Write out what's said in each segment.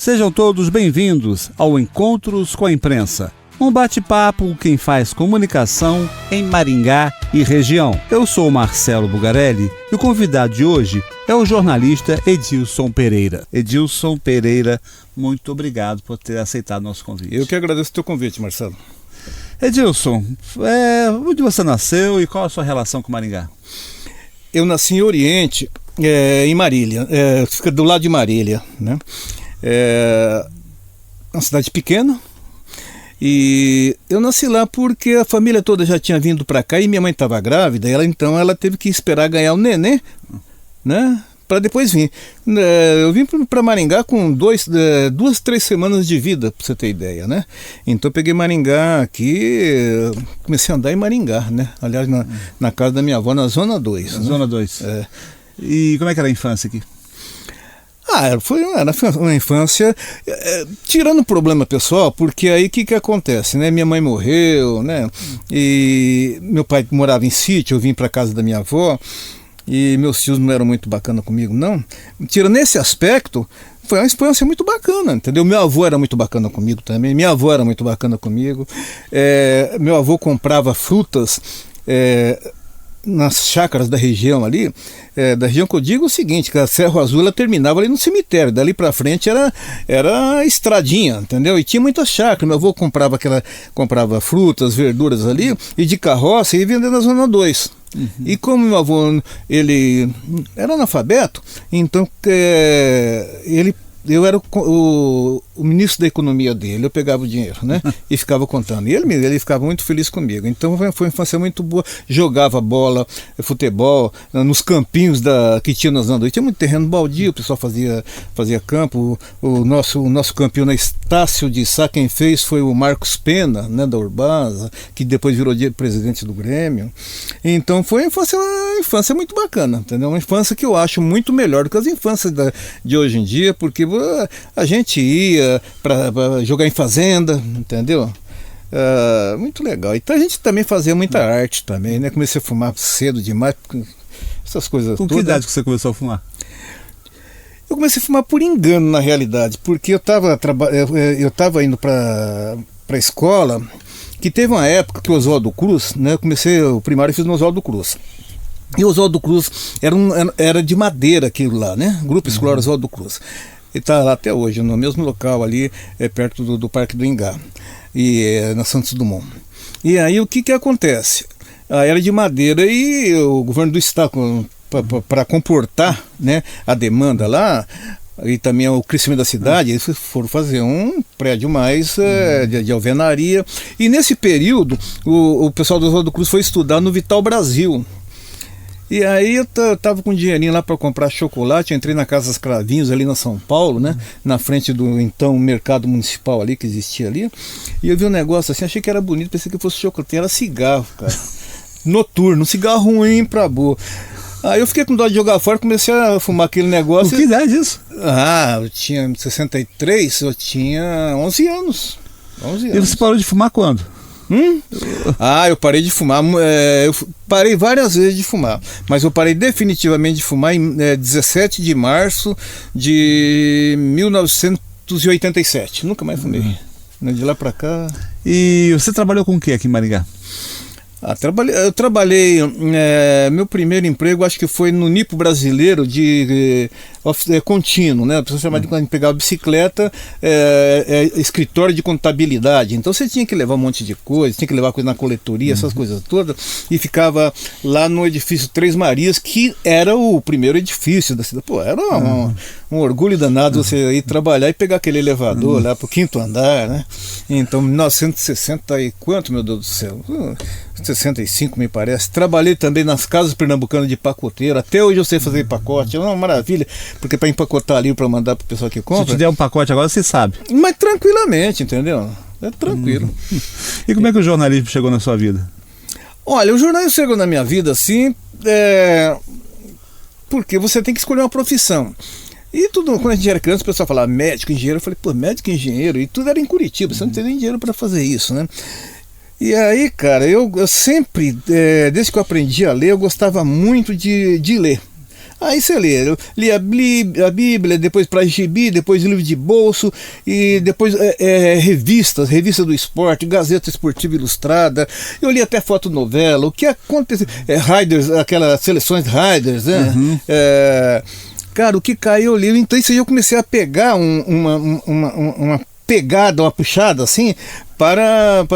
Sejam todos bem-vindos ao Encontros com a Imprensa, um bate-papo com quem faz comunicação em Maringá e região. Eu sou Marcelo Bugarelli e o convidado de hoje é o jornalista Edilson Pereira. Edilson Pereira, muito obrigado por ter aceitado nosso convite. Eu que agradeço o teu convite, Marcelo. Edilson, onde você nasceu e qual a sua relação com Maringá? Eu nasci em Oriente, em Marília, fica do lado de Marília, né? Uma cidade pequena. E eu nasci lá porque a família toda já tinha vindo para cá e minha mãe estava grávida, então ela teve que esperar ganhar o neném, né, para depois vir. Eu vim para Maringá com 2-3 semanas de vida, para você ter ideia, né? Então eu peguei Maringá aqui, comecei a andar em Maringá, né? Aliás, na casa da minha avó, na Zona 2. Na Zona 2. E como é que era a infância aqui? Era uma infância, tirando o problema pessoal, porque aí o que acontece, né? Minha mãe morreu, né? E meu pai morava em sítio, eu vim para casa da minha avó, e meus tios não eram muito bacana comigo, não. Tirando esse aspecto, foi uma experiência muito bacana, entendeu? Meu avô era muito bacana comigo também, minha avó era muito bacana comigo. Meu avô comprava frutas nas chácaras da região ali, da região que eu digo o seguinte, que a Cerro Azul ela terminava ali no cemitério, dali pra frente era estradinha, entendeu? E tinha muitas chácaras, meu avô comprava frutas, verduras ali, e de carroça, e ia vender na Zona 2. Uhum. E como meu avô, ele era analfabeto, então eu era o ministro da economia dele, eu pegava o dinheiro, né? E ficava contando. E ele ficava muito feliz comigo. Então foi uma infância muito boa. Jogava bola, futebol, nos campinhos que tinha nas Zona 2. Tinha muito terreno baldio, o pessoal fazia campo. O nosso campeão na Estácio de Sá, quem fez foi o Marcos Pena, né, da Urbasa, que depois virou presidente do Grêmio. Então foi uma infância muito bacana, entendeu? Uma infância que eu acho muito melhor do que as infâncias de hoje em dia, porque a gente ia para jogar em fazenda, entendeu? Muito legal. Então a gente também fazia muita arte também, né? Comecei a fumar cedo demais, essas coisas todas. Com que idade que você começou a fumar? Eu comecei a fumar por engano, na realidade, porque eu estava indo para a escola, que teve uma época que o Oswaldo Cruz, né? Eu comecei o primário e fiz no Oswaldo Cruz. E o Oswaldo Cruz era de madeira aquilo lá, né? Grupo Escolar Oswaldo Cruz. Ele está lá até hoje, no mesmo local ali, perto do Parque do Ingá, na Santos Dumont. E aí o que acontece? Era de madeira e o governo do estado, para comportar, né, a demanda lá, e também o crescimento da cidade, eles foram fazer um prédio mais de alvenaria. E nesse período, o pessoal do Oswaldo Cruz foi estudar no Vital Brasil. E aí eu tava com um dinheirinho lá para comprar chocolate, eu entrei na Casa dos Cravinhos ali na São Paulo, né? Na frente do então mercado municipal ali que existia ali. E eu vi um negócio assim, achei que era bonito, pensei que fosse chocolate, era cigarro, cara. Noturno, cigarro ruim pra boa. Aí eu fiquei com dó de jogar fora, comecei a fumar aquele negócio. Com que idade isso? Eu tinha 63, eu tinha 11 anos. 11 anos. E você parou de fumar quando? Eu parei de fumar, eu parei várias vezes de fumar, mas eu parei definitivamente de fumar em 17 de março de 1987, nunca mais fumei, de lá pra cá. E você trabalhou com o que aqui em Maringá? Eu trabalhei, meu primeiro emprego acho que foi no Nipo Brasileiro de contínuo, né? A pessoa chamava de quando pegava bicicleta, escritório de contabilidade. Então você tinha que levar um monte de coisa, tinha que levar coisa na coletoria, essas coisas todas, e ficava lá no edifício Três Marias, que era o primeiro edifício da cidade. Pô, era um orgulho danado você ir trabalhar e pegar aquele elevador lá pro 5º andar, né? Então, 1960 e quanto, meu Deus do céu? 65, me parece. Trabalhei também nas casas pernambucanas de pacoteiro. Até hoje eu sei fazer pacote. É uma maravilha, porque para empacotar livro para mandar pro pessoal que compra. Se te der um pacote agora, você sabe. Mas tranquilamente, entendeu? É tranquilo. E como é que o jornalismo chegou na sua vida? Olha, o jornalismo chegou na minha vida assim, porque você tem que escolher uma profissão. E tudo, quando a gente era criança, o pessoal falava médico, engenheiro. Eu falei, pô, médico, engenheiro, e tudo era em Curitiba, você não tem nem dinheiro para fazer isso, né? E aí, cara, eu sempre, desde que eu aprendi a ler, eu gostava muito de ler. Aí você lê, eu li a Bíblia, depois para gibi, depois livro de bolso, e depois revista do esporte, Gazeta Esportiva Ilustrada, eu li até fotonovela, o que aconteceu, Riders, aquelas seleções Riders, né? Cara, o que caiu eu li, então isso aí eu comecei a pegar uma pegada, uma puxada assim, para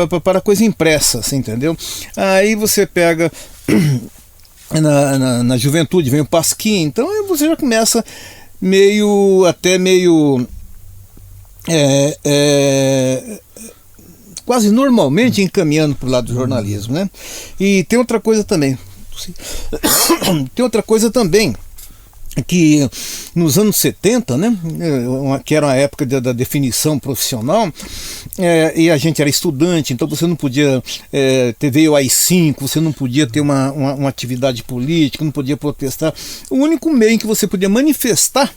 coisa impressa, assim, entendeu? Aí você pega... Na juventude vem o Pasquim, então você já começa até meio quase normalmente encaminhando para o lado do jornalismo, né? E tem outra coisa também, que nos anos 70, né, que era uma época da definição profissional, e a gente era estudante, então você não podia ter veio AI-5, você não podia ter uma atividade política, não podia protestar. O único meio em que você podia manifestar,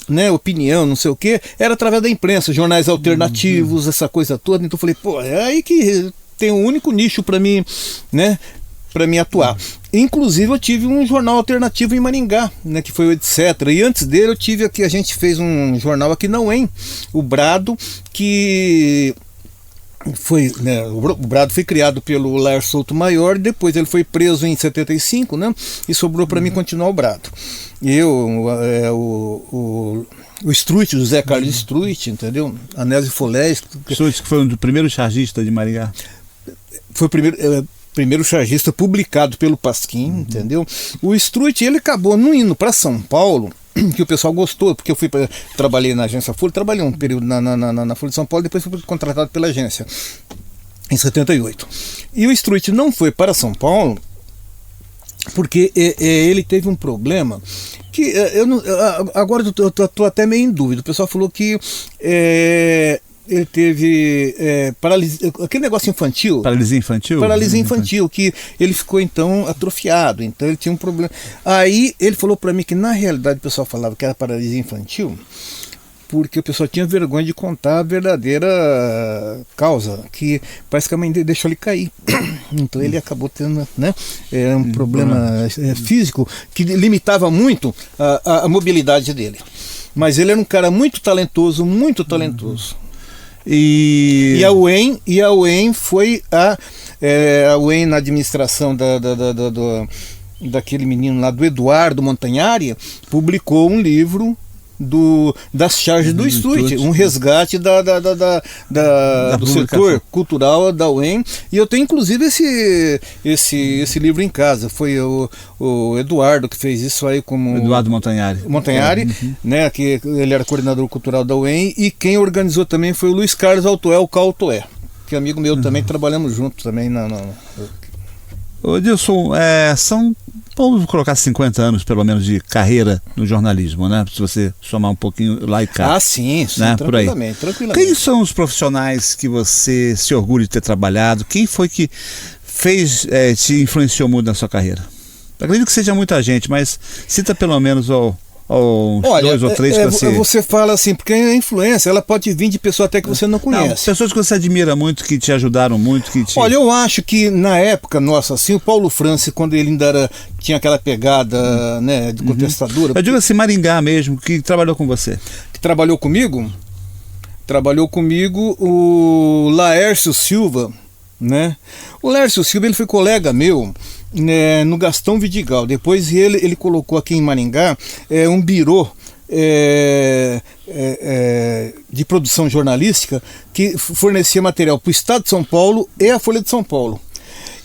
né, opinião, não sei o que, era através da imprensa, jornais alternativos, essa coisa toda. Então eu falei, pô, é aí que tem um único nicho para mim, né, para mim atuar. Inclusive eu tive um jornal alternativo em Maringá, né, que foi o Etc. E antes dele eu tive aqui, a gente fez um jornal aqui na UEM, o Brado, que foi, né, o Brado foi criado pelo Laércio Souto Maior, depois ele foi preso em 75, né, e sobrou para mim continuar o Brado. O Struit, José Carlos Struit, entendeu? Anésio Folés. Struit, que foi um dos primeiros chargistas de Maringá. Foi o primeiro chargista publicado pelo Pasquim, entendeu? O Struit, ele acabou não indo para São Paulo, que o pessoal gostou, porque eu trabalhei na agência Folha, trabalhei um período na Folha de São Paulo, depois fui contratado pela agência, em 78. E o Struit não foi para São Paulo, porque ele teve um problema, que agora eu estou até meio em dúvida. O pessoal falou que ele teve paralisia, aquele negócio infantil. Paralisia infantil? Paralisia infantil, que ele ficou então atrofiado, então ele tinha um problema. Aí ele falou para mim que na realidade o pessoal falava que era paralisia infantil, porque o pessoal tinha vergonha de contar a verdadeira causa, que parece que a mãe dele deixou ele cair. Então ele acabou tendo, né, um problema físico que limitava muito a mobilidade dele. Mas ele era um cara muito talentoso, muito talentoso. E a UEM foi a UEM na administração daquele menino lá, do Eduardo Montanhari, publicou um livro das charges do Struit, um resgate do setor cultural da UEM, e eu tenho inclusive esse livro em casa. Foi o Eduardo que fez isso aí, como Eduardo Montanhari, né, que ele era coordenador cultural da UEM, e quem organizou também foi o Luiz Carlos Altoé, que é amigo meu também, trabalhamos juntos também Ô Dilson, vamos colocar 50 anos pelo menos de carreira no jornalismo, né? Se você somar um pouquinho lá e cá. Sim, né? Tranquilamente. Quem são os profissionais que você se orgulha de ter trabalhado? Quem foi que te influenciou muito na sua carreira? Acredito que seja muita gente, mas cita pelo menos dois ou três para você. Você fala assim, porque a influência ela pode vir de pessoa até que você não conhece. Pessoas que você admira muito, que te ajudaram muito. Olha, eu acho que na época nossa, assim, o Paulo Franci, quando ele ainda tinha aquela pegada, né, de contestadora. Eu digo assim, Maringá mesmo, que trabalhou com você. Que trabalhou comigo? Trabalhou comigo o Laércio Silva, né? O Laércio Silva, ele foi colega meu, né, no Gastão Vidigal. Depois ele colocou aqui em Maringá um birô de produção jornalística que fornecia material para o Estado de São Paulo e a Folha de São Paulo.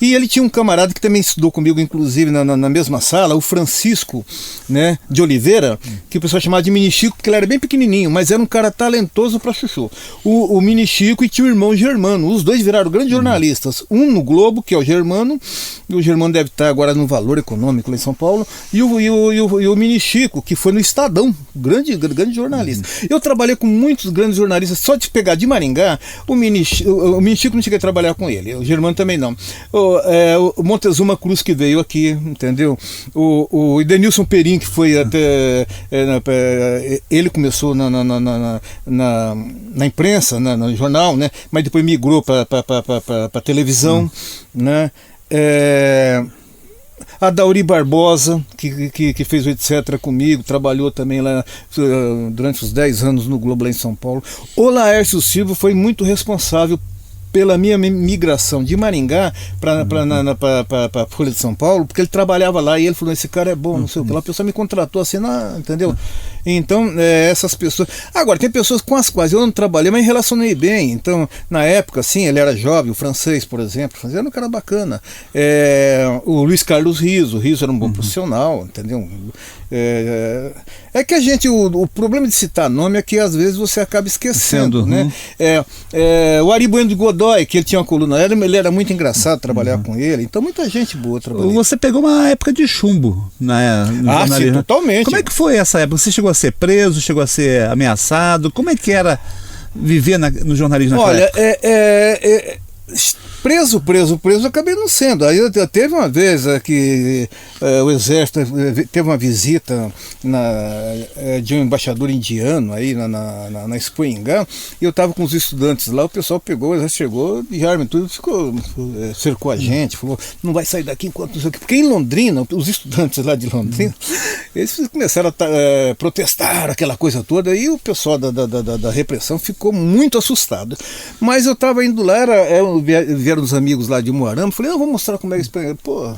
E ele tinha um camarada que também estudou comigo, inclusive, na mesma sala, o Francisco, né, de Oliveira, que o pessoal chamava de Mini Chico, porque ele era bem pequenininho, mas era um cara talentoso pra chuchu. O Mini Chico e tinha o irmão Germano, os dois viraram grandes jornalistas, um no Globo, que é o Germano, e o Germano deve estar agora no Valor Econômico lá em São Paulo, e o Mini Chico, que foi no Estadão, grande jornalista. Eu trabalhei com muitos grandes jornalistas, só de pegar de Maringá, o Mini Chico não cheguei a trabalhar com ele, o Germano também não. O Montezuma Cruz, que veio aqui, entendeu? O Edenilson Perim, que foi até ele começou na imprensa, no jornal, né? Mas depois migrou para televisão, né? a Dauri Barbosa, que fez o etc. comigo, trabalhou também lá durante os 10 anos no Globo lá em São Paulo. O Laércio Silva foi muito responsável pela minha migração de Maringá para a Folha de São Paulo, porque ele trabalhava lá e ele falou, esse cara é bom, não sei o que lá, a pessoa me contratou assim, entendeu? Então, essas pessoas... Agora, tem pessoas com as quais eu não trabalhei, mas relacionei bem. Então, na época, assim, ele era jovem, o Francês, por exemplo, era um cara bacana. O Luiz Carlos Riso, o Riso era um bom profissional, entendeu? É que a gente, o problema de citar nome é que às vezes você acaba esquecendo, né? O Ari Bueno de Godoy, que ele tinha uma coluna, ele era muito engraçado trabalhar com ele, então muita gente boa trabalhando. Você pegou uma época de chumbo, né? Sim, totalmente. Como é que foi essa época? Você chegou a ser preso, chegou a ser ameaçado? Como é que era viver no jornalismo naquela época? Olha, preso, eu acabei não sendo. Aí teve uma vez que o Exército teve uma visita de um embaixador indiano aí na Expo Ingá, e eu estava com os estudantes lá, o pessoal pegou, o Exército chegou de arma e tudo, cercou a gente, falou, não vai sair daqui enquanto não sei o quê. Porque em Londrina, os estudantes lá de Londrina, eles começaram a protestar, aquela coisa toda, e o pessoal da repressão ficou muito assustado. Mas eu estava indo lá, vieram os amigos lá de Moarama, falei, eu vou mostrar como é que eles... Pô,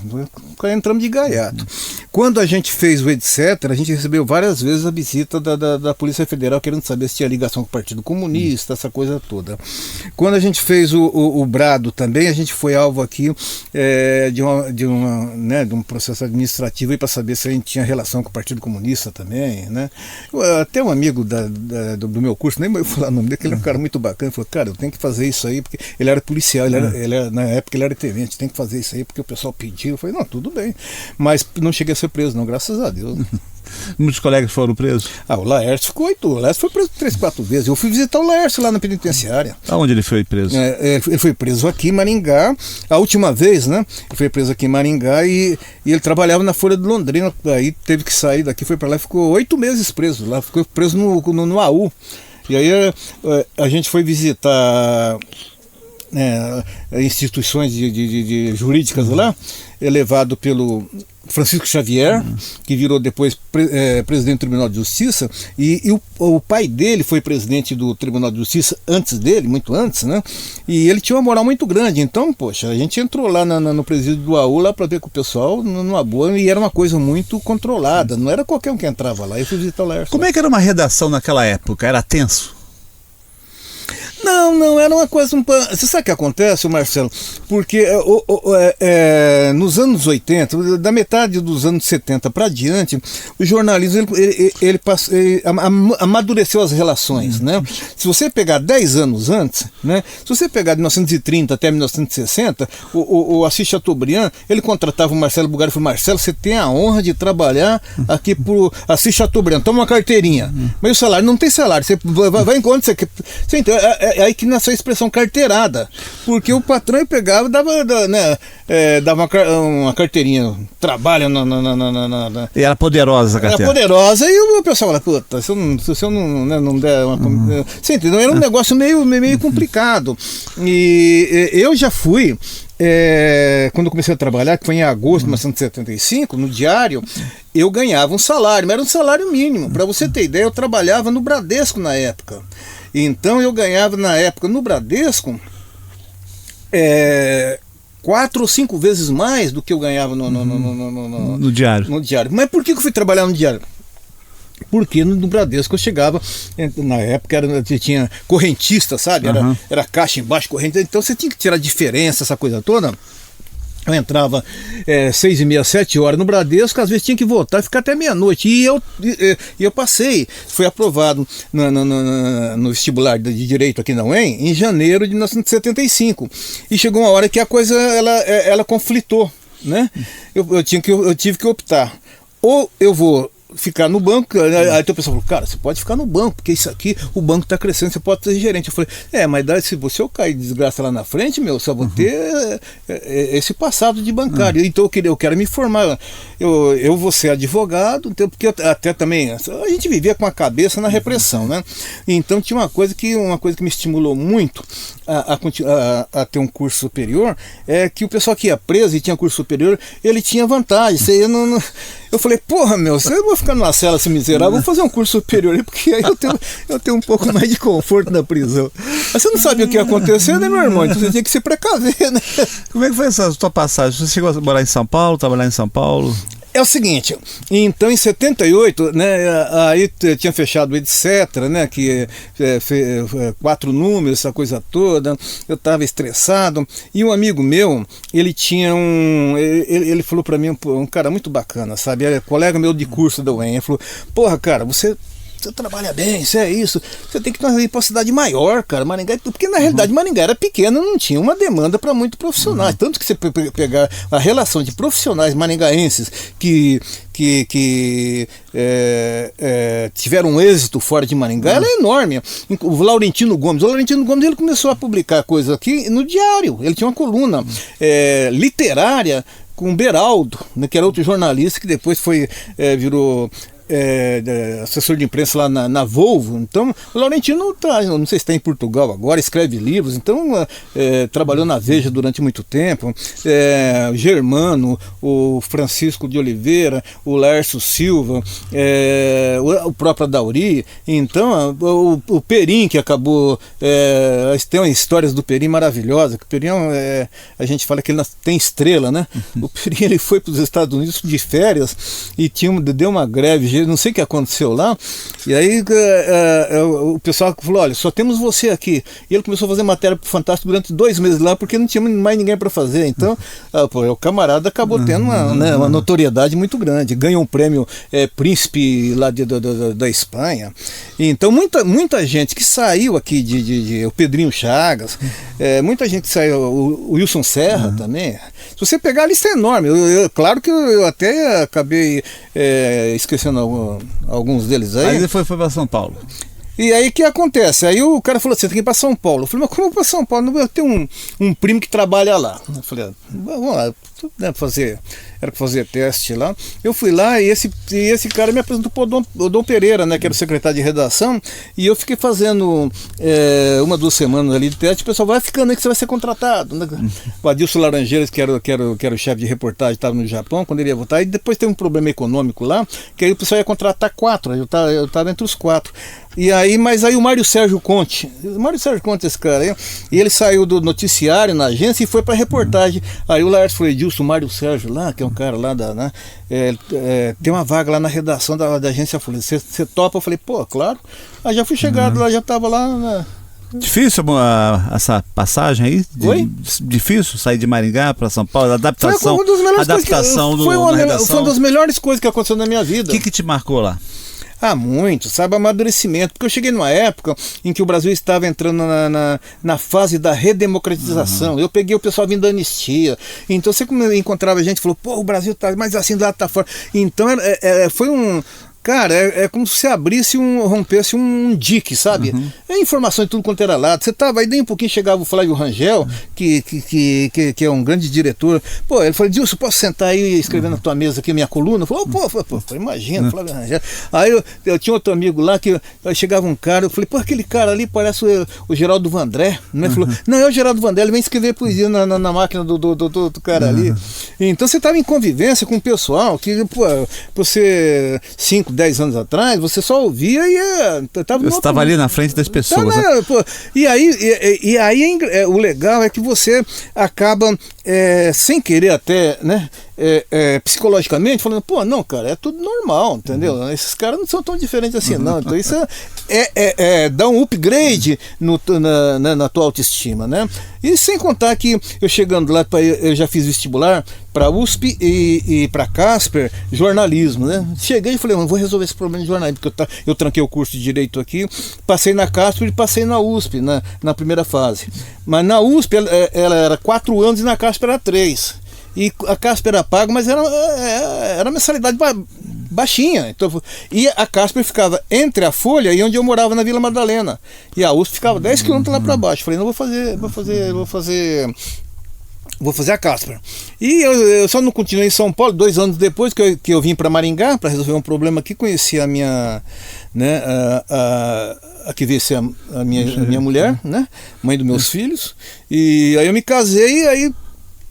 entramos de gaiato. Quando a gente fez o etc., a gente recebeu várias vezes a visita da Polícia Federal, querendo saber se tinha ligação com o Partido Comunista, essa coisa toda. Quando a gente fez o Brado também, a gente foi alvo aqui de um processo administrativo para saber se a gente tinha relação com o Partido Comunista também, né? Até um amigo do meu curso, nem vou falar o nome dele, que ele é um cara muito bacana, falou, cara, eu tenho que fazer isso aí, porque ele era policial, na época ele era tenente, tem que fazer isso aí porque o pessoal pediu. Eu falei, não, tudo bem, mas não cheguei a ser preso não, graças a Deus. Muitos colegas foram presos? O Laércio ficou 8, o Laércio foi preso 3, 4 vezes, eu fui visitar o Laércio lá na penitenciária. Aonde ele foi preso? Ele foi preso aqui em Maringá, a última vez, né, ele foi preso aqui em Maringá e ele trabalhava na Folha de Londrina, aí teve que sair daqui, foi para lá, ficou 8 meses preso lá, ficou preso no AU, e aí a gente foi visitar instituições de jurídicas lá, levado pelo Francisco Xavier, que virou depois presidente do Tribunal de Justiça, e o pai dele foi presidente do Tribunal de Justiça antes dele, muito antes, né? E ele tinha uma moral muito grande, então, poxa, a gente entrou lá no presídio do AU lá para ver com o pessoal numa boa, e era uma coisa muito controlada, não era qualquer um que entrava lá. Eu fui visitar o Laércio. Como é que era uma redação naquela época? Era tenso? Não, era uma coisa... Você sabe o que acontece, Marcelo? Porque nos anos 80, da metade dos anos 70 para diante, o jornalismo ele amadureceu as relações, né? Se você pegar 10 anos antes, né? Se você pegar de 1930 até 1960, o Assis Chateaubriand, ele contratava o Marcelo Bugari e falou, Marcelo, você tem a honra de trabalhar aqui por Assis Chateaubriand, toma uma carteirinha. Mas o salário, não tem salário, você vai enquanto você quer... Você entende? É aí que nasceu a expressão carteirada, porque o patrão pegava e dava uma carteirinha, trabalha E era poderosa a carteira. Era poderosa, e o pessoal fala, puta, se eu não der uma... Você entendeu? Era um negócio meio complicado. E eu já fui... quando eu comecei a trabalhar, que foi em agosto de 1975, no diário, eu ganhava um salário, mas era um salário mínimo. Para você ter ideia, eu trabalhava no Bradesco na época. Então eu ganhava na época no Bradesco 4 ou 5 vezes mais do que eu ganhava no diário. No diário. Mas por que eu fui trabalhar no diário? Porque no Bradesco eu chegava, na época tinha correntista, sabe? Era caixa embaixo, corrente, então você tinha que tirar a diferença, essa coisa toda. Eu entrava 6h30, 7 horas no Bradesco, às vezes tinha que voltar e ficar até meia-noite. E eu passei, fui aprovado no vestibular de Direito aqui na UEM em janeiro de 1975. E chegou uma hora que a coisa ela conflitou, né? Eu tive que optar. Ou eu vou ficar no banco. Aí o pessoal falou, cara, você pode ficar no banco, porque isso aqui, o banco está crescendo, você pode ser gerente. Eu falei, mas daí, se eu cair de desgraça lá na frente, só vou ter esse passado de bancário. Então eu quero me formar, eu vou ser advogado, então, porque até também, a gente vivia com a cabeça na repressão, né? Então tinha uma coisa que me estimulou muito a ter um curso superior, é que o pessoal que ia preso e tinha curso superior, ele tinha vantagem. Eu falei, porra, se eu vou ficar numa cela assim miserável, vou fazer um curso superior aí, porque aí eu tenho um pouco mais de conforto na prisão. Mas você não sabia o que ia acontecer, né, meu irmão? Então você tinha que se precaver, né? Como é que foi essa tua passagem? Você chegou a morar em São Paulo, trabalhar em São Paulo? É o seguinte, então em 78, né, aí tinha fechado o etc, né, que 4 números, essa coisa toda, eu estava estressado, e um amigo meu, ele tinha ele falou para mim, um cara muito bacana, sabe, era colega meu de curso da UEM, ele falou, porra, cara, você trabalha bem, isso é isso, você tem que ir para uma cidade maior, cara, Maringá, porque na realidade Maringá era pequena, não tinha uma demanda para muitos profissionais, tanto que você pegar a relação de profissionais maringaenses que tiveram um êxito fora de Maringá, ela é enorme. O Laurentino Gomes ele começou a publicar coisas aqui no diário, ele tinha uma coluna literária com o Beraldo, né, que era outro jornalista que depois virou assessor de imprensa lá na Volvo. Então o Laurentino não sei se está em Portugal agora, escreve livros, então trabalhou na Veja durante muito tempo, o Germano, o Francisco de Oliveira, o Laércio Silva, o próprio Adauri, então o Perim, que acabou, tem histórias do Perim maravilhosas, que o Perim a gente fala que ele tem estrela, né? O Perim, ele foi para os Estados Unidos de férias e deu uma greve, não sei o que aconteceu lá, e aí o pessoal falou, olha, só temos você aqui, e ele começou a fazer matéria pro Fantástico durante 2 meses lá, porque não tinha mais ninguém para fazer, então o camarada acabou tendo uma notoriedade muito grande, ganhou um prêmio Príncipe lá da Espanha, então muita gente que saiu aqui, o Pedrinho Chagas, muita gente que saiu, o Wilson Serra também, se você pegar a lista é enorme, claro que eu até acabei esquecendo alguns deles aí. Aí ele foi para São Paulo. E aí o que acontece? Aí o cara falou assim, tem que ir para São Paulo. Eu falei, mas como eu vou para São Paulo? Eu tenho um primo que trabalha lá. Eu falei, vamos lá, era para fazer teste lá. Eu fui lá e esse cara me apresentou para o Dom Pereira, né, que era o secretário de redação, e eu fiquei fazendo 1, 2 semanas ali de teste. O pessoal vai ficando aí que você vai ser contratado, né? O Adilson Laranjeiras, que era o chefe de reportagem, estava no Japão quando ele ia voltar, e depois teve um problema econômico lá, que aí o pessoal ia contratar 4, eu estava entre os 4. Mas aí o Mário Sérgio Conte, esse cara aí, e ele saiu do noticiário na agência e foi para reportagem. Aí o Laércio falou, Edilson, o Mário Sérgio lá, que é um cara lá tem uma vaga lá na redação da agência. Eu falei, você topa? Eu falei, pô, claro. Aí já fui chegado lá, já estava lá Difícil essa passagem aí? Difícil sair de Maringá para São Paulo, adaptação foi uma das melhores coisas que aconteceu na minha vida. O que te marcou lá? Muito, sabe, amadurecimento, porque eu cheguei numa época em que o Brasil estava entrando na fase da redemocratização. Eu peguei o pessoal vindo da anistia, então você encontrava gente que falou, pô, o Brasil tá, mas assim lá tá fora, então foi Cara, é como se você rompesse um dique, sabe? É informação de tudo quanto era lado. Você tava aí, daí um pouquinho chegava o Flávio Rangel, que é um grande diretor. Pô, ele falou, Dilson, posso sentar aí e escrever na tua mesa aqui minha coluna? Eu falei, pô, imagina, Flávio Rangel. Aí eu tinha outro amigo lá, que chegava um cara, eu falei, pô, aquele cara ali parece o Geraldo Vandré. Ele falou, não, é o Geraldo Vandré, ele vem escrever poesia na máquina do cara ali. Então você tava em convivência com o pessoal, que, pô, você 10 anos atrás, você só ouvia e você estava ali na frente das pessoas. E aí o legal é que você acaba sem querer até, né, psicologicamente falando, pô, não, cara, é tudo normal, entendeu? Esses caras não são tão diferentes assim, não. Então isso dá um upgrade na tua autoestima, né? E sem contar que eu chegando lá, eu já fiz vestibular para USP e para Casper, jornalismo, né? Cheguei e falei, vou resolver esse problema de jornalismo, porque eu tranquei o curso de Direito aqui, passei na Casper e passei na USP, na primeira fase. Mas na USP ela era 4 anos e na Casper era 3. E a Casper era paga, mas era mensalidade baixinha. Então, e a Casper ficava entre a Folha e onde eu morava na Vila Madalena. E a USP ficava 10 quilômetros lá para baixo. Falei, não, vou fazer a Casper. E eu só não continuei em São Paulo. 2 anos depois que eu vim para Maringá para resolver um problema aqui, conheci a minha, né, a que veio ser a minha mulher, né, mãe dos meus filhos. E aí eu me casei, e aí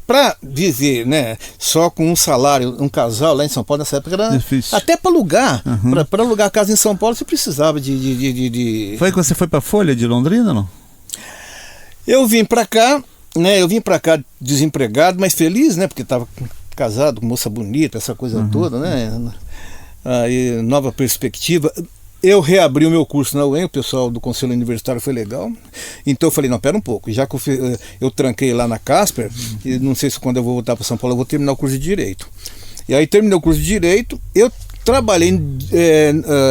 para viver, né, só com um salário, um casal lá em São Paulo nessa época era difícil. Até para alugar, para alugar casa em São Paulo você precisava de... Foi que você foi para Folha de Londrina, não? Eu vim para cá, né? Eu vim para cá desempregado, mas feliz, né? Porque estava casado com moça bonita, essa coisa toda, né? Aí, nova perspectiva. Eu reabri o meu curso na UEM, o pessoal do Conselho Universitário foi legal. Então eu falei, não, pera um pouco, já que eu tranquei lá na Casper, e não sei se quando eu vou voltar para São Paulo eu vou terminar o curso de Direito. E aí terminei o curso de Direito, eu trabalhei,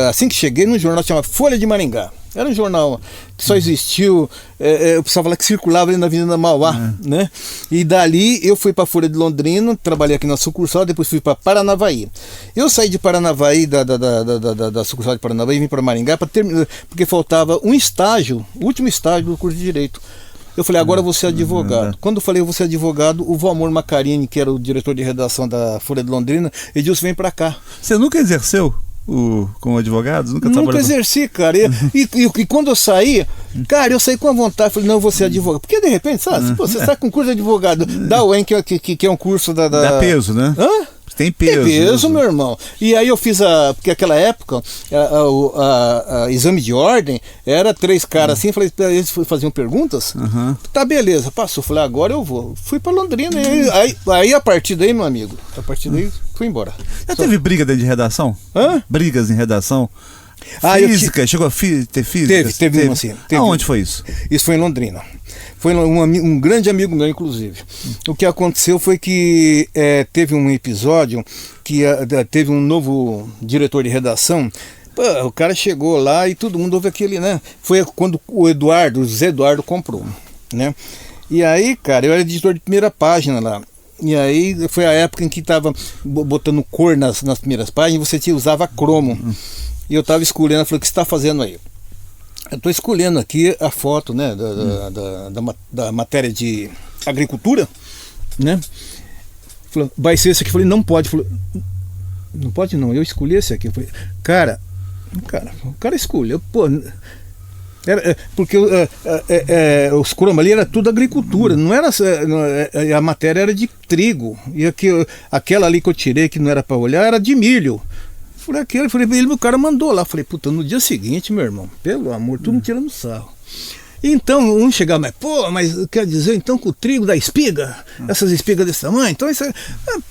assim que cheguei, num jornal chamado Folha de Maringá. Era um jornal que só existiu, eu precisava falar que circulava ali na Avenida Mauá, né? E dali eu fui para a Folha de Londrina, trabalhei aqui na sucursal, depois fui para Paranavaí. Eu saí de Paranavaí, da sucursal de Paranavaí, e vim para Maringá para terminar, porque faltava um estágio, o último estágio do curso de Direito. Eu falei, agora eu vou ser advogado. Quando eu falei eu vou ser advogado, o Valmor Macarini, que era o diretor de redação da Folha de Londrina, ele disse, vem para cá. Você nunca exerceu como advogado? Nunca exerci, cara. E quando eu saí, cara, eu saí com a vontade. Falei, não, eu vou ser advogado. Porque de repente, sabe, você sai com um curso de advogado da UEM, que é um curso da... Dá peso, né? Hã? Tem peso. Tem peso, meu irmão. E aí eu fiz porque naquela época, a exame de ordem era 3 caras assim, falei, eles faziam perguntas. Tá, beleza, passou. Falei, agora eu vou. Fui pra Londrina. Aí a partir daí, meu amigo, fui embora. Já teve briga dentro de redação? Hã? Brigas em redação? Física? Chegou a ter física? Teve uma assim. Aonde foi isso? Isso foi em Londrina. Foi um grande amigo meu, inclusive. O que aconteceu foi que teve um episódio que teve um novo diretor de redação. Pô, o cara chegou lá e todo mundo ouve aquele, né? Foi quando o José Eduardo comprou, né? E aí, cara, eu era editor de primeira página lá. E aí foi a época em que estava botando cor nas primeiras páginas, você usava cromo. E eu estava escolhendo, eu falei, o que você está fazendo aí? Eu estou escolhendo aqui a foto, né, da matéria de agricultura, né? Falei, vai ser esse aqui. Eu falei, não pode. Falei, não pode não, eu escolhi esse aqui. Eu falei, cara, o cara escolheu, pô. Porque os cromos ali era tudo agricultura, não era, a matéria era de trigo. E aquela ali que eu tirei, que não era para olhar, era de milho. O cara mandou lá. Falei, puta, no dia seguinte, meu irmão, pelo amor, tudo me tirando sarro. Então, um chegava, mas quer dizer então que o trigo da espiga, essas espigas desse tamanho, então isso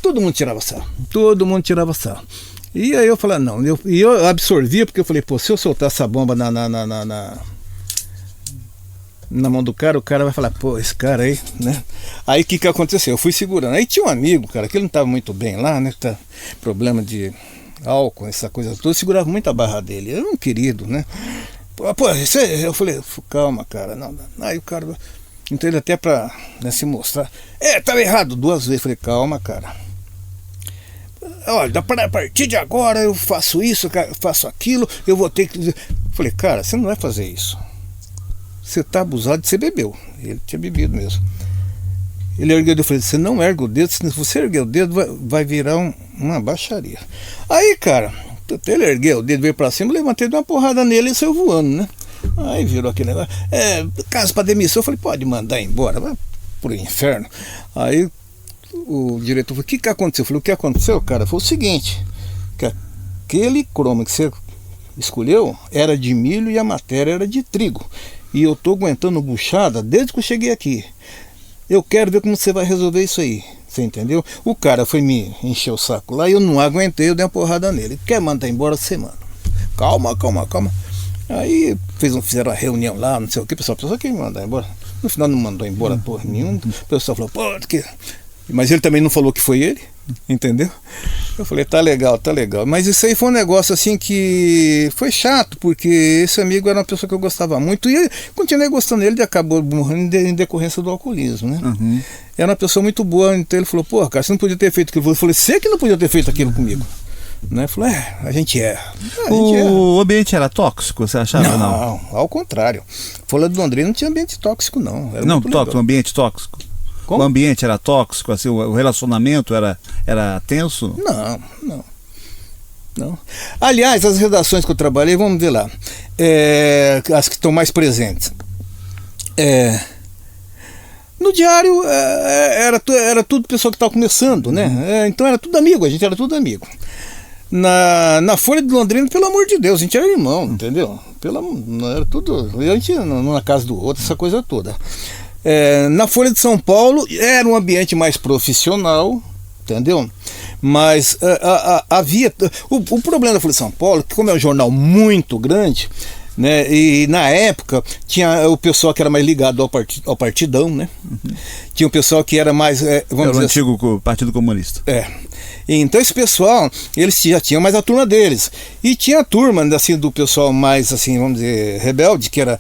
todo mundo tirava sarro. E aí eu falei, não, eu absorvia, porque eu falei, pô, se eu soltar essa bomba na mão do cara, o cara vai falar, pô, esse cara aí, né? Aí o que aconteceu? Eu fui segurando. Aí tinha um amigo, cara, que ele não estava muito bem lá, né? Problema de álcool, essa coisa toda, eu segurava muito a barra dele. Era um querido, né? Pô, eu falei, calma, cara. Não. Aí o cara, então ele até pra, né, se mostrar, tava errado 2 vezes. Falei, calma, cara. Olha, a partir de agora eu faço isso, eu faço aquilo, eu vou ter que... Falei, cara, você não vai fazer isso. Você tá abusado, você bebeu. Ele tinha bebido mesmo. Ele ergueu o dedo, eu falei, você não ergue o dedo, se você erguer o dedo vai virar uma baixaria. Aí, cara, ele ergueu o dedo, veio pra cima, levantei, dei uma porrada nele e saiu voando, né? Aí virou aquele negócio, caso pra demissão. Eu falei, pode mandar embora, vai pro inferno. Aí o diretor falou, o que aconteceu? Eu falei, o que aconteceu, cara? Foi o seguinte, que aquele cromo que você escolheu era de milho e a matéria era de trigo. E eu tô aguentando buchada desde que eu cheguei aqui. Eu quero ver como você vai resolver isso aí. Você entendeu? O cara foi me encher o saco lá e eu não aguentei, eu dei uma porrada nele. Quer mandar embora, você manda. Calma. Aí fizeram uma reunião lá, não sei o que, pessoal quer me mandar embora. No final não mandou embora porra nenhuma. O pessoal falou, pô, que... Mas ele também não falou que foi ele, entendeu? Eu falei, tá legal. Mas isso aí foi um negócio assim que foi chato, porque esse amigo era uma pessoa que eu gostava muito e eu continuei gostando dele, ele acabou morrendo em decorrência do alcoolismo, né? Era uma pessoa muito boa, então ele falou, pô, cara, você não podia ter feito aquilo. Eu falei, você que não podia ter feito aquilo comigo. Né? Falou, a gente é. O ambiente era tóxico, você achava? Não, ao contrário. Folha de Londrina não tinha ambiente tóxico, não. Era não, tóxico, um ambiente tóxico? Como? O ambiente era tóxico, assim, o relacionamento era tenso? Não. Aliás, as redações que eu trabalhei, vamos ver lá. As que estão mais presentes. No diário era tudo pessoal que estava começando, né? Então era tudo amigo, a gente era tudo amigo. Na Folha de Londrina, pelo amor de Deus, a gente era irmão, entendeu? Era tudo. A gente ia na casa do outro, essa coisa toda. Na Folha de São Paulo era um ambiente mais profissional, entendeu? Mas havia. O problema da Folha de São Paulo, que como é um jornal muito grande, né, e na época tinha o pessoal que era mais ligado ao partidão, né? Tinha o pessoal que era mais. Era o antigo Partido Comunista. Então esse pessoal, eles já tinham mais a turma deles. E tinha a turma assim, do pessoal mais, assim, vamos dizer, rebelde, que era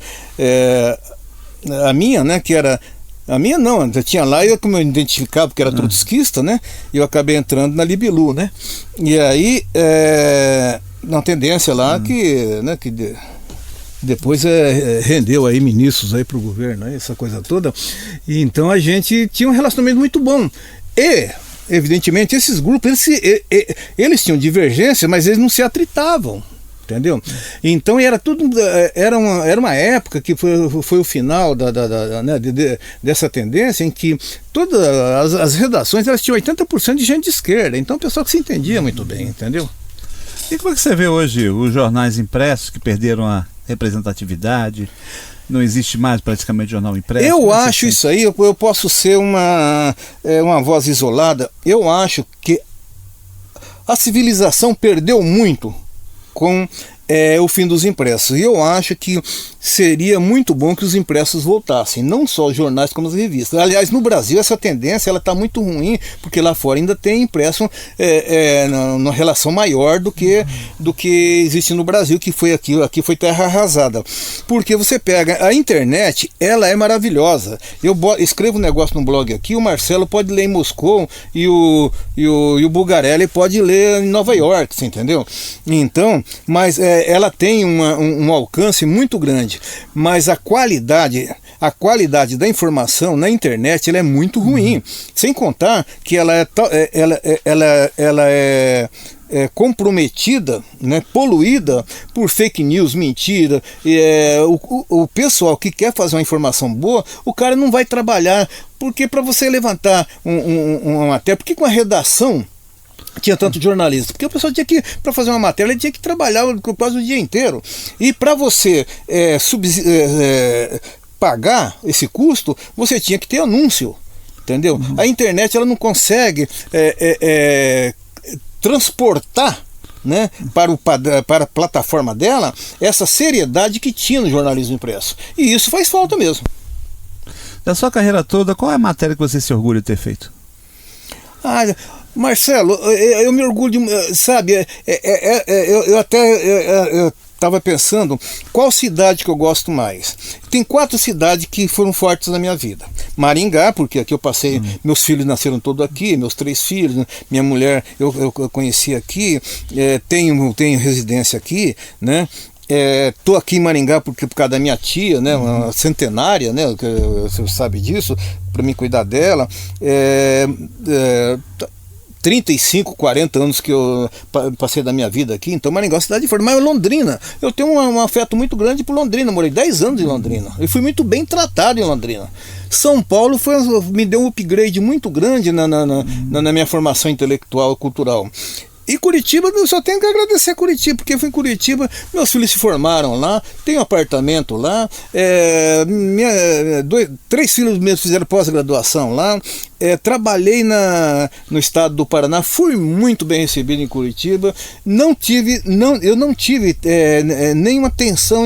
a minha, né? Que era. A minha não, eu tinha lá, como eu identificava porque era trotskista, né? Eu acabei entrando na Libilu, né? E aí, uma tendência lá que depois rendeu aí ministros aí para o governo, essa coisa toda. E então a gente tinha um relacionamento muito bom. E, evidentemente, esses grupos, eles tinham divergência, mas eles não se atritavam. Entendeu? Então era tudo. Era uma época que foi o final dessa tendência em que todas as redações elas tinham 80% de gente de esquerda. Então o pessoal que se entendia muito bem, entendeu? E como é que você vê hoje os jornais impressos que perderam a representatividade? Não existe mais praticamente jornal impresso? Eu acho isso aí, eu posso ser uma voz isolada. Eu acho que a civilização perdeu muito com o fim dos impressos. E eu acho que seria muito bom que os impressos voltassem, não só os jornais como as revistas. Aliás, no Brasil essa tendência ela está muito ruim, porque lá fora ainda tem impresso numa relação maior do que existe no Brasil, que foi aqui foi terra arrasada. Porque você pega a internet, ela é maravilhosa. Eu escrevo um negócio no blog aqui, o Marcelo pode ler em Moscou e o Bugarelli pode ler em Nova York, você entendeu? Então, mas ela tem um alcance muito grande, mas a qualidade da informação na internet ela é muito ruim, sem contar que ela é comprometida, né, poluída por fake news, mentira. O pessoal que quer fazer uma informação boa, o cara não vai trabalhar, porque para você levantar uma matéria, porque com a redação tinha tanto jornalista, porque o pessoal tinha que, para fazer uma matéria, ele tinha que trabalhar quase o dia inteiro, e para você pagar esse custo, você tinha que ter anúncio, entendeu? A internet ela não consegue transportar, né, para a plataforma dela essa seriedade que tinha no jornalismo impresso, e isso faz falta mesmo. Da sua carreira toda, qual é a matéria que você se orgulha de ter feito? Marcelo, eu me orgulho, sabe, eu até estava pensando qual cidade que eu gosto mais. Tem 4 cidades que foram fortes na minha vida. Maringá, porque aqui eu passei, meus filhos nasceram todos aqui, meus 3 filhos, né? Minha mulher eu conheci aqui, tenho residência aqui, né? Tô aqui em Maringá por causa da minha tia, né, uma centenária, né, você sabe disso, para mim cuidar dela. 35, 40 anos que eu passei da minha vida aqui, então Maringá é uma cidade forte. Mas Londrina, eu tenho um afeto muito grande por Londrina, morei 10 anos em Londrina, eu fui muito bem tratado em Londrina. São Paulo me deu um upgrade muito grande na minha formação intelectual e cultural. E Curitiba, eu só tenho que agradecer a Curitiba, porque eu fui em Curitiba, meus filhos se formaram lá, tenho apartamento lá, 3 filhos meus fizeram pós-graduação lá, trabalhei no estado do Paraná, fui muito bem recebido em Curitiba, eu não tive nenhuma tensão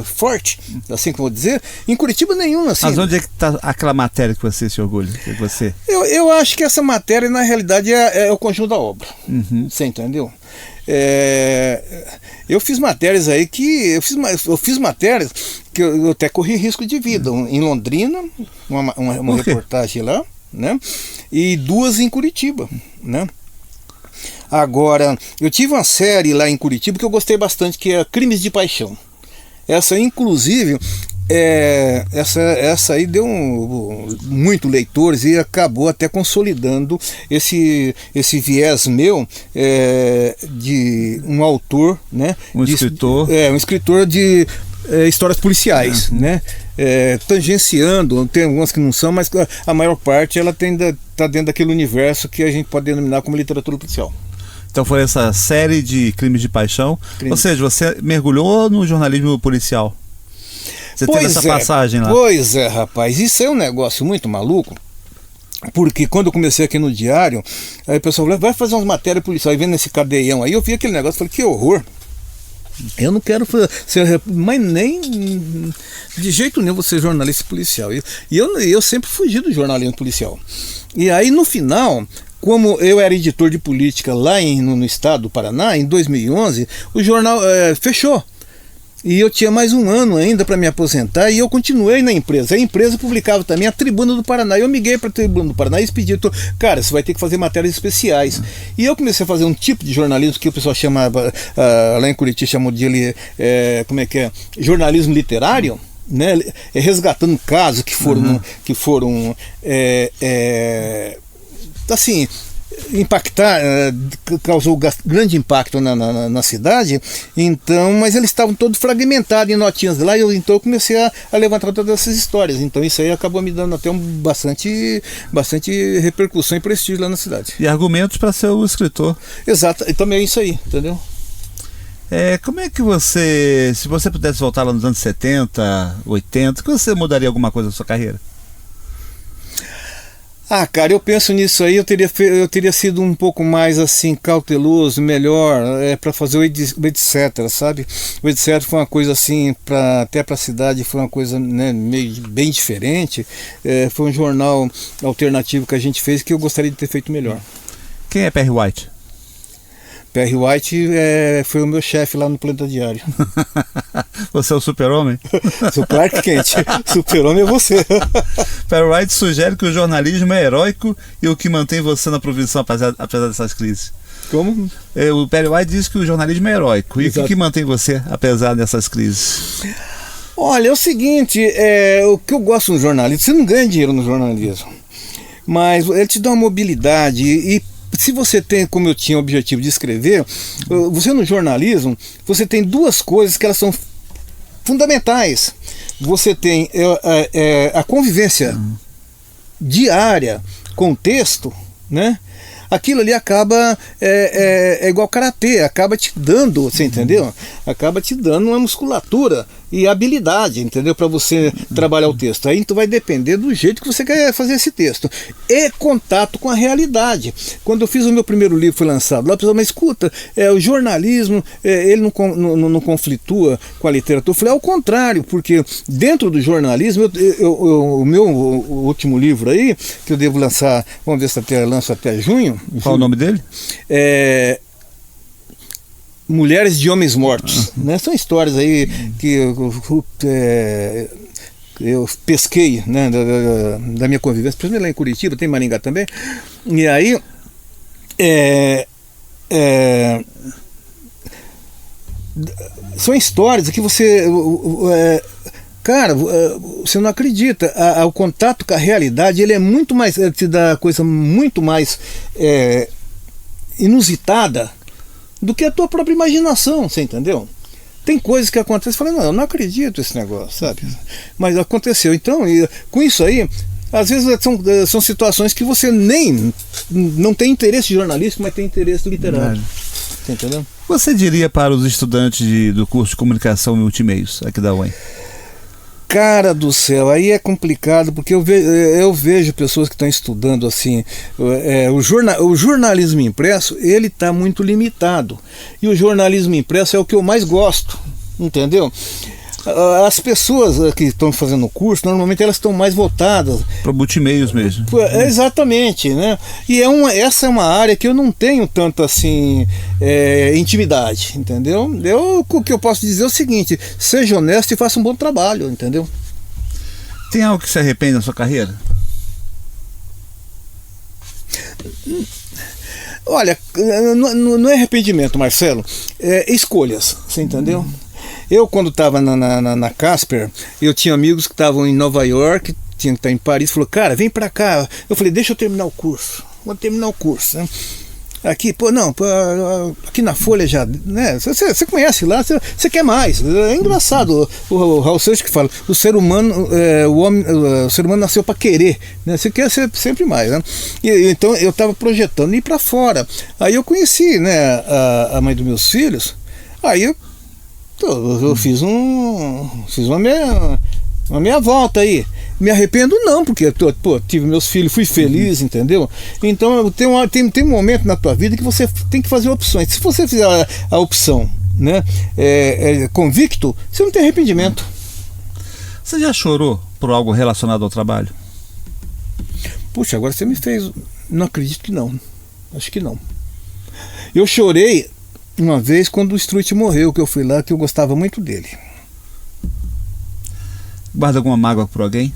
forte, assim como eu vou dizer, em Curitiba nenhuma. Assim. Mas onde é que está aquela matéria que você se orgulha? Eu acho que essa matéria, na realidade, é o conjunto da obra. Você entendeu? Eu fiz matérias aí eu fiz matérias que eu até corri risco de vida. Em Londrina, uma reportagem lá, né? E 2 em Curitiba, né? Agora, eu tive uma série lá em Curitiba que eu gostei bastante, que é Crimes de Paixão. Essa, inclusive, essa aí deu muito leitores e acabou até consolidando esse viés meu de um autor, né? Um escritor. Um escritor de histórias policiais, né? Tangenciando, tem algumas que não são, mas a maior parte ela está dentro daquele universo que a gente pode denominar como literatura policial. Então foi essa série de Crimes de Paixão. Ou seja, você mergulhou no jornalismo policial. Você teve essa passagem lá. Pois é, rapaz. Isso é um negócio muito maluco. Porque quando eu comecei aqui no Diário, aí o pessoal falou, vai fazer umas matérias policiais, vendo esse cadeião aí. Eu vi aquele negócio e falei, que horror. Eu não quero ser, mas nem de jeito nenhum vou ser jornalista policial. E eu sempre fugi do jornalismo policial. E aí no final, como eu era editor de política lá no estado do Paraná, em 2011, o jornal fechou. E eu tinha mais um ano ainda para me aposentar e eu continuei na empresa. A empresa publicava também a Tribuna do Paraná. Eu miguei para a Tribuna do Paraná e eles pediram, cara, você vai ter que fazer matérias especiais. E eu comecei a fazer um tipo de jornalismo que o pessoal chamava, lá em Curitiba chamou de jornalismo literário, né? Resgatando casos que foram assim, causou grande impacto na cidade. Então, mas eles estavam todos fragmentados em notinhas lá, então eu comecei a levantar todas essas histórias. Então isso aí acabou me dando até bastante repercussão e prestígio lá na cidade. E argumentos para ser o escritor. Exato, e também é isso aí, entendeu? Como é que você, se você pudesse voltar lá nos anos 70, 80, que você mudaria alguma coisa na sua carreira? Cara, eu penso nisso aí, eu teria sido um pouco mais assim, cauteloso, melhor, para fazer o etc, sabe? O etc foi uma coisa assim, até para a cidade foi uma coisa, né, meio bem diferente. Foi um jornal alternativo que a gente fez que eu gostaria de ter feito melhor. Quem é Perry White? Perry White foi o meu chefe lá no Planeta Diário. Você é o super-homem? Sou Clark Kent. Super-homem é você. Perry White sugere que o jornalismo é heróico e o que mantém você na profissão apesar dessas crises. Como? O Perry White diz que o jornalismo é heróico. E o que mantém você apesar dessas crises? Olha, é o seguinte, o que eu gosto no jornalismo, você não ganha dinheiro no jornalismo, mas ele te dá uma mobilidade e se você tem, como eu tinha o objetivo de escrever, você no jornalismo, você tem duas coisas que elas são fundamentais. Você tem a convivência diária com o texto, né? Aquilo ali acaba, igual karatê, acaba te dando, você entendeu? Acaba te dando uma musculatura e habilidade, entendeu? Para você trabalhar o texto. Aí tu vai depender do jeito que você quer fazer esse texto. E contato com a realidade. Quando eu fiz o meu primeiro livro, foi lançado lá, a pessoa, mas escuta, o jornalismo, ele não conflitua com a literatura. Eu falei, ao contrário, porque dentro do jornalismo, o meu último livro aí, que eu devo lançar, vamos ver se lanço até junho. Qual o nome dele? Mulheres de Homens Mortos, né? São histórias aí que eu pesquei, né, da minha convivência, principalmente lá em Curitiba, tem em Maringá também, e aí são histórias que você cara, você não acredita, o contato com a realidade, ele é muito mais, te dá coisa muito mais inusitada do que a tua própria imaginação, você entendeu? Tem coisas que acontecem, você fala, não, eu não acredito nesse negócio, sabe? Mas aconteceu. Então, com isso aí, às vezes são situações que você não tem interesse jornalístico, mas tem interesse literário. Você entendeu? Você diria para os estudantes do curso de Comunicação e Multimeios aqui da UEM? Cara do céu, aí é complicado, porque eu vejo pessoas que estão estudando assim, o jornalismo impresso, ele está muito limitado, e o jornalismo impresso é o que eu mais gosto, entendeu? As pessoas que estão fazendo o curso, normalmente elas estão mais voltadas para multimeios mesmo. Exatamente, né? E essa é uma área que eu não tenho tanto assim intimidade, entendeu? O que eu posso dizer é o seguinte: seja honesto e faça um bom trabalho, entendeu? Tem algo que se arrepende na sua carreira? Olha, não é arrependimento, Marcelo, é escolhas, você entendeu? Eu, quando estava na Casper, eu tinha amigos que estavam em Nova York, tinha que estar em Paris, falou, cara, vem pra cá. Eu falei, deixa eu terminar o curso, vou terminar o curso, né? Aqui, aqui na Folha já, né? Você conhece lá, você quer mais. É engraçado, o Raul Seixas que fala, o ser humano, o ser humano nasceu para querer, né? Você quer sempre mais, né? Então eu estava projetando ir para fora. Aí eu conheci, né, a mãe dos meus filhos. Aí eu fiz uma meia volta aí. Me arrependo não, porque tive meus filhos, fui feliz, entendeu? Então tem um momento na tua vida que você tem que fazer opções. Se você fizer a opção, né, convicto, você não tem arrependimento. Você já chorou por algo relacionado ao trabalho? Puxa, agora você me fez... Não acredito que não. Acho que não. Eu chorei uma vez quando o Struth morreu, que eu fui lá, que eu gostava muito dele. Guarda alguma mágoa por alguém?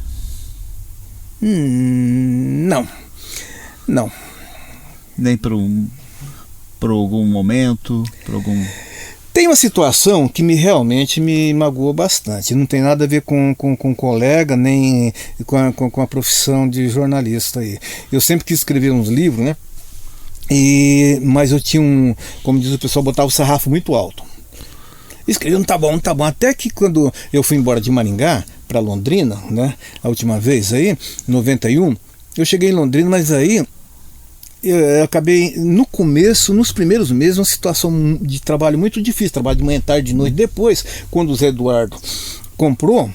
Não. Nem por algum momento? Tem uma situação que realmente me magoou bastante. Não tem nada a ver com colega, nem com a profissão de jornalista aí. Eu sempre quis escrever uns livros, né? Mas eu tinha como diz o pessoal, botava o sarrafo muito alto. Escrevi, não tá bom. Até que quando eu fui embora de Maringá para Londrina, né, a última vez aí, em 91, eu cheguei em Londrina, mas aí eu acabei, no começo, nos primeiros meses, uma situação de trabalho muito difícil, trabalho de manhã, tarde, de noite. Depois, quando o Zé Eduardo comprou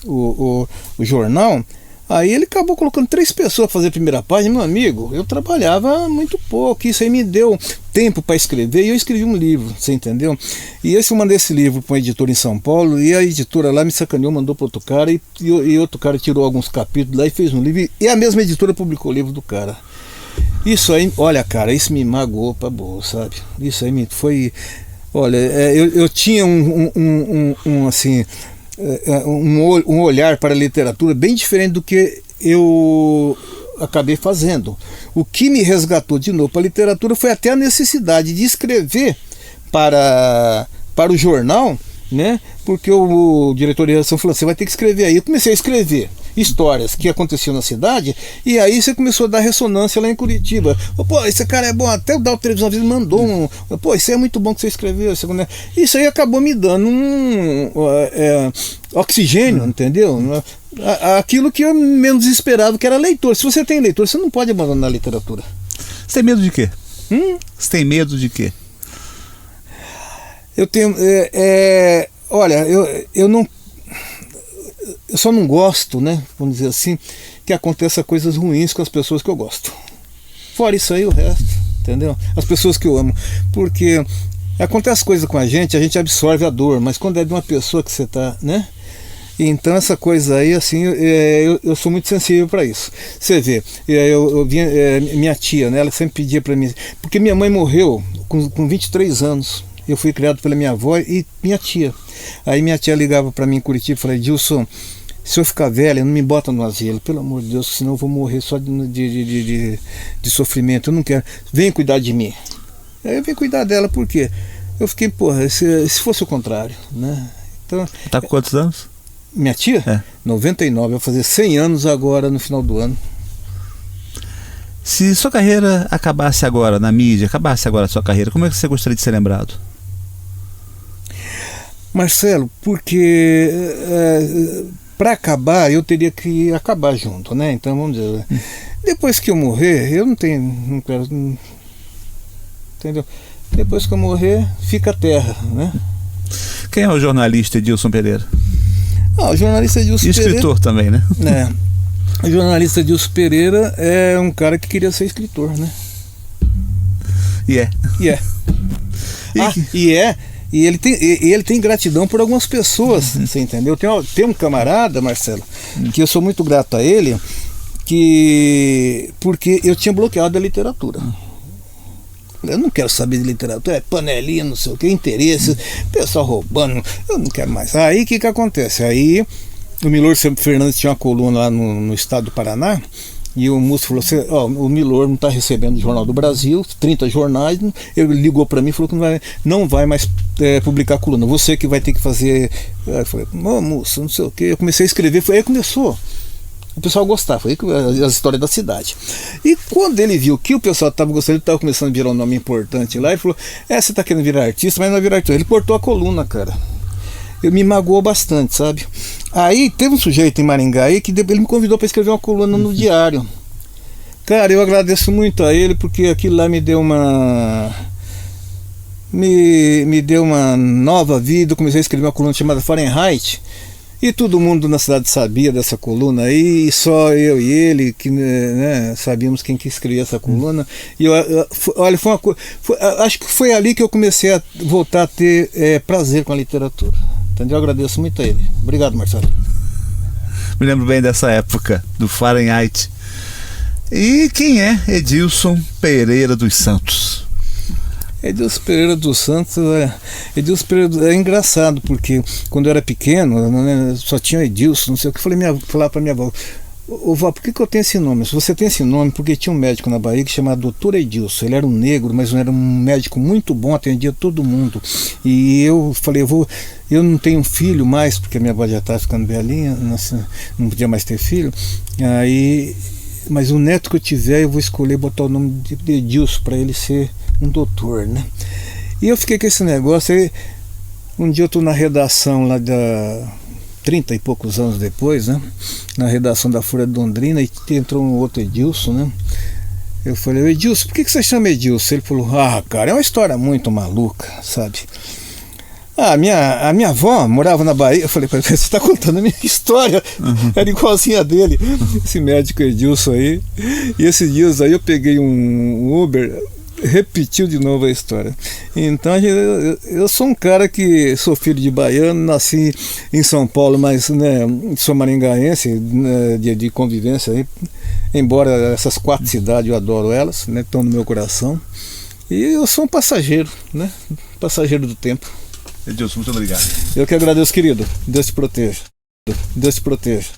o jornal, aí ele acabou colocando 3 pessoas para fazer a primeira página. Meu amigo, eu trabalhava muito pouco, isso aí me deu tempo para escrever, e eu escrevi um livro, você entendeu? E eu mandei esse livro para uma editora em São Paulo, e a editora lá me sacaneou, mandou para outro cara, e outro cara tirou alguns capítulos lá e fez um livro, e a mesma editora publicou o livro do cara. Isso aí, olha, cara, isso me magoou pra boa, sabe? Isso aí foi... Olha, eu tinha assim... um olhar para a literatura bem diferente do que eu acabei fazendo. O que me resgatou de novo para a literatura foi até a necessidade de escrever para o jornal, né? Porque o diretor de redação falou, você vai ter que escrever aí. Eu comecei a escrever histórias que aconteciam na cidade, e aí você começou a dar ressonância lá em Curitiba. Pô, esse cara é bom, até o Dal Televisão às vezes mandou pô, isso é muito bom que você escreveu. Isso aí acabou me dando oxigênio, entendeu? Aquilo que eu menos esperava, que era leitor. Se você tem leitor, você não pode abandonar a literatura. Você tem medo de quê? Você tem medo de quê? Eu tenho... olha, eu não... Eu só não gosto, né, vamos dizer assim, que aconteça coisas ruins com as pessoas que eu gosto. Fora isso aí, o resto, entendeu? As pessoas que eu amo. Porque acontece coisa com a gente absorve a dor, mas quando é de uma pessoa que você tá, né? Então essa coisa aí, assim, eu sou muito sensível para isso. Você vê, eu vinha, minha tia, né, ela sempre pedia para mim, porque minha mãe morreu com 23 anos. Eu fui criado pela minha avó e minha tia. Aí minha tia ligava para mim em Curitiba e falava, Edilson, se eu ficar velha, não me bota no asilo, pelo amor de Deus, senão eu vou morrer só de sofrimento, eu não quero, vem cuidar de mim. Aí eu vim cuidar dela, por quê? Eu fiquei, porra, se fosse o contrário, né? Então, tá com quantos anos? Minha tia? 99, vai fazer 100 anos agora no final do ano. Se sua carreira acabasse agora na mídia, acabasse agora a sua carreira, como é que você gostaria de ser lembrado? Marcelo, porque para acabar eu teria que acabar junto, né? Então vamos dizer, depois que eu morrer, eu não quero, entendeu? Depois que eu morrer, fica a terra, né? Quem é o jornalista Edilson Pereira? O jornalista Edilson Pereira... E escritor também, né? O jornalista Edilson Pereira é um cara que queria ser escritor, né? E ele tem gratidão por algumas pessoas, você entendeu? Tem um camarada, Marcelo, que eu sou muito grato a ele, porque eu tinha bloqueado a literatura. Eu não quero saber de literatura, é panelinha, não sei o que, interesse, pessoal roubando, eu não quero mais. Aí o que acontece? Aí o Milor Fernandes tinha uma coluna lá no estado do Paraná, E o Múcio falou assim, o Milor não está recebendo o Jornal do Brasil, 30 jornais, ele ligou para mim e falou que não vai mais publicar coluna, você que vai ter que fazer. Aí eu falei, Múcio, não sei o que, eu comecei a escrever, foi aí que começou o pessoal gostar, foi aí que as histórias da cidade. E quando ele viu que o pessoal estava gostando, ele estava começando a virar um nome importante lá, ele falou, você está querendo virar artista, mas não vai virar artista. Ele cortou a coluna, cara. Me magoou bastante, sabe? Aí teve um sujeito em Maringá aí que ele me convidou para escrever uma coluna no diário. Cara, eu agradeço muito a ele, porque aquilo lá me deu uma nova vida. Eu comecei a escrever uma coluna chamada Fahrenheit, e todo mundo na cidade sabia dessa coluna aí, e só eu e ele que, né, sabíamos quem que escrevia essa coluna. E olha, acho que foi ali que eu comecei a voltar a ter prazer com a literatura. Entendeu? Eu agradeço muito a ele. Obrigado, Marcelo. Me lembro bem dessa época, do Fahrenheit. E quem é Edilson Pereira dos Santos? Edilson Pereira dos Santos é engraçado, porque quando eu era pequeno, né, só tinha Edilson, não sei o que. Falar para minha avó, vó, por que eu tenho esse nome? Se você tem esse nome, porque tinha um médico na Bahia que chamava Dr. Edilson. Ele era um negro, mas era um médico muito bom, atendia todo mundo. E eu falei, eu não tenho filho mais, porque a minha avó já estava ficando velhinha, não podia mais ter filho. Mas o neto que eu tiver, eu vou escolher botar o nome de Edilson para ele ser um doutor, né? E eu fiquei com esse negócio. Aí, um dia eu estou na redação lá da 30 e poucos anos depois, né? Na redação da Folha de Londrina, e entrou um outro Edilson, né? Eu falei, Edilson, por que você chama Edilson? Ele falou, cara, é uma história muito maluca, sabe? A minha avó morava na Bahia. Eu falei, você está contando a minha história. Era igualzinha a dele, esse médico Edilson aí. E esses dias aí eu peguei um Uber, repetiu de novo a história. Então eu sou um cara que sou filho de baiano, nasci em São Paulo, mas, né, sou maringaense, né, de convivência aí. Embora essas 4 cidades eu adoro elas, né, estão no meu coração. E eu sou um passageiro, né, passageiro do tempo. Edilson, muito obrigado. Eu que agradeço, querido. Deus te proteja. Deus te proteja.